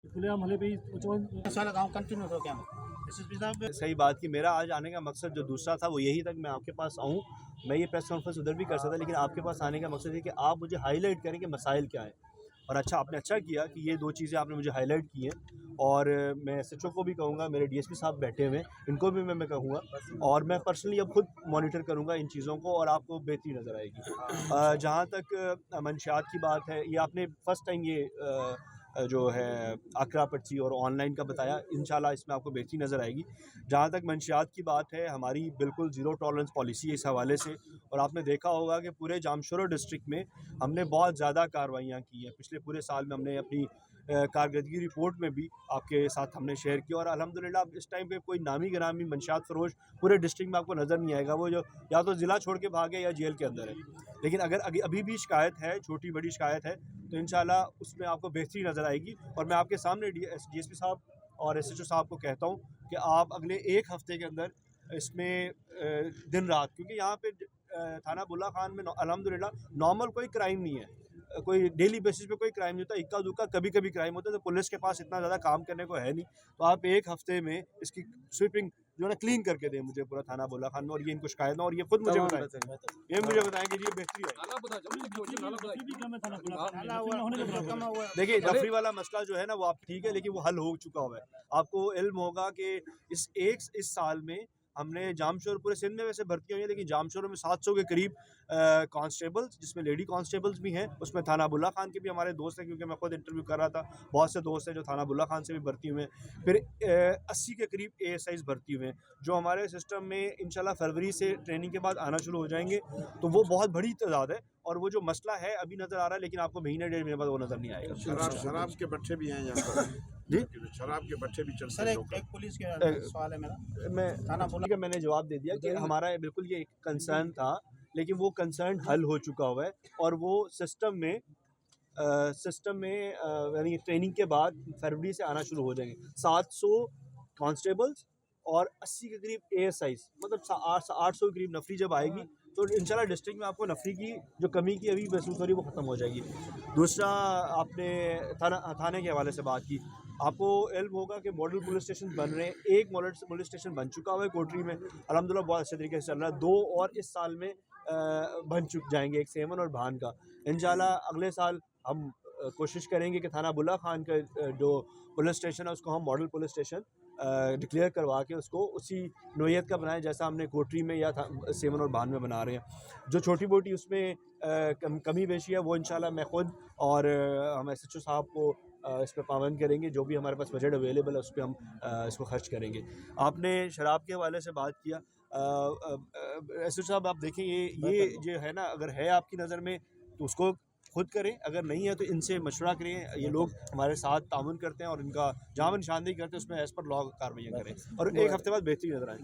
खुलेआम हले पे ही सारा गांव कंटिन्यू हो गया। एसएसपी साहब सही बात की मेरा आज आने का मकसद जो दूसरा था वो यही था कि मैं आपके पास आऊँ। मैं ये प्रेस कॉन्फ्रेंस उधर भी कर सकता, लेकिन आपके पास आने का मकसद है कि आप मुझे हाईलाइट करें कि मसाइल क्या हैं। और अच्छा, आपने अच्छा किया कि ये दो चीज़ें आपने मुझे हाईलाइट की हैं। और मैं एसएचओ को भी कहूँगा, मेरे डीएसपी साहब बैठे हुए हैं, इनको भी मैं कहूँगा, और मैं पर्सनली अब खुद मॉनिटर करूँगा इन चीज़ों को और आपको बेहतरी नज़र आएगी। जहाँ तक मंशियात की बात है, ये आपने फ़र्स्ट टाइम ये जो है आकरा पर्ची और ऑनलाइन का बताया, इंशाल्लाह इसमें आपको बेहतरी नज़र आएगी। जहाँ तक मंशियात की बात है, हमारी बिल्कुल ज़ीरो टॉलरेंस पॉलिसी है इस हवाले से। और आपने देखा होगा कि पूरे जामशोरो डिस्ट्रिक्ट में हमने बहुत ज़्यादा कार्रवाइयाँ की हैं। पिछले पूरे साल में हमने अपनी कारकर्दगी रिपोर्ट में भी आपके साथ हमने शेयर किया। और अल्हम्दुलिल्लाह इस टाइम पे कोई नामी गिरामी मंशियात फरोश पूरे डिस्ट्रिक्ट में आपको नज़र नहीं आएगा। वो जो या तो ज़िला छोड़ के भागे या जेल के अंदर है। लेकिन अगर अभी भी शिकायत है, छोटी बड़ी शिकायत है, तो इंशाल्लाह उसमें आपको बेहतरी नज़र आएगी। और मैं आपके सामने डीएसपी साहब और एसएचओ साहब को कहता हूँ कि आप अगले एक हफ़्ते के अंदर इसमें दिन रात, क्योंकि यहाँ पे थाना बुल्ला खान में अल्हम्दुलिल्लाह नॉर्मल कोई क्राइम नहीं है, कोई डेली बेसिस पे कोई क्राइम नहीं होता, इक्का दुक्का कभी कभी क्राइम होता है। तो पुलिस के पास इतना ज़्यादा काम करने को है नहीं, तो आप एक हफ्ते में इसकी स्वीपिंग जो है ना क्लीन करके दें मुझे पूरा थाना बुल्ला खान में, और ये इनको शिकायत ना, और ये खुद मुझे बताएं, ये मुझे बताएं कि ये बेहतरी है। देखिए, जफरी वाला मसला जो है ना वो आप ठीक है, लेकिन वो हल हो चुका हुआ है। आपको इल्म होगा कि इस साल में हमने जामशोर पूरे सिंध में वैसे भर्ती हुई है, लेकिन जामशोर में 700 के करीब कांस्टेबल्स, जिसमें लेडी कांस्टेबल्स भी हैं, उसमें थाना बुल्ला खान के भी हमारे दोस्त हैं, क्योंकि मैं खुद इंटरव्यू कर रहा था। बहुत से दोस्त हैं जो थाना बुल्ला खान से भी भर्ती हुए हैं। फिर 80 के करीब ASIs भर्ती हुए हैं, जो हमारे सिस्टम में इंशाल्लाह फरवरी से ट्रेनिंग के बाद आना शुरू हो जाएंगे। तो वो बहुत बड़ी तादाद है। और वो जो मसला है अभी नज़र आ रहा है, लेकिन आपको महीने डेढ़ महीने बाद वो नज़र नहीं आएगा। शराब के बच्चे भी हैं यहाँ पर जी, शराब के बच्चे भी चलते सर हैं। एक पुलिस के सवाल है मेरा। मैं थाना बुल्ला का मैंने जवाब दे दिया कि हमारा बिल्कुल ये एक कंसर्न था, लेकिन वो कंसर्न हल हो चुका हुआ है। और वो सिस्टम में यानी ट्रेनिंग के बाद फरवरी से आना शुरू हो जाएंगे। 700 कांस्टेबल्स और 80 के करीब ASIs, मतलब 800 के करीब नफरी जब आएगी तो इंशाल्लाह डिस्ट्रिक्ट में आपको नफरी की जो कमी की अभी महसूस हो रही है वो ख़त्म हो जाएगी। दूसरा, आपने थाने के हवाले से बात की। आपको इल्म होगा कि मॉडल पुलिस स्टेशन बन रहे हैं। एक मॉडल पुलिस स्टेशन बन चुका हुआ है कोटरी में, अल्हम्दुलिल्लाह बहुत अच्छे तरीके से चल रहा है। 2 और इस साल में बन जाएंगे, एक सेमन और भान का। इंशाल्लाह अगले साल हम कोशिश करेंगे कि थाना बुल्ला खान का जो पुलिस स्टेशन है उसको हम मॉडल पुलिस स्टेशन डिक्लेयर करवा के उसको उसी नोयत का बनाएं जैसा हमने कोटरी में या सेमन और भान में बना रहे हैं। जो छोटी मोटी उसमें कमी बेशी है वो इंशाल्लाह मैं खुद और हम SHO साहब को इस पर पाबंद करेंगे। जो भी हमारे पास बजट अवेलेबल है उस पर हम इसको खर्च करेंगे। आपने शराब के हवाले से बात किया, SHO साहब आप देखें, ये जो है ना, अगर है आपकी नज़र में तो उसको खुद करें, अगर नहीं है तो इनसे मशवरा करें। ये लोग हमारे साथ तामुन करते हैं और इनका जहाँ निशानदेही करते हैं उसमें एज़ पर लॉ कार्रवाइयाँ करें, और एक हफ्ते बाद बेहतरी नजर आए।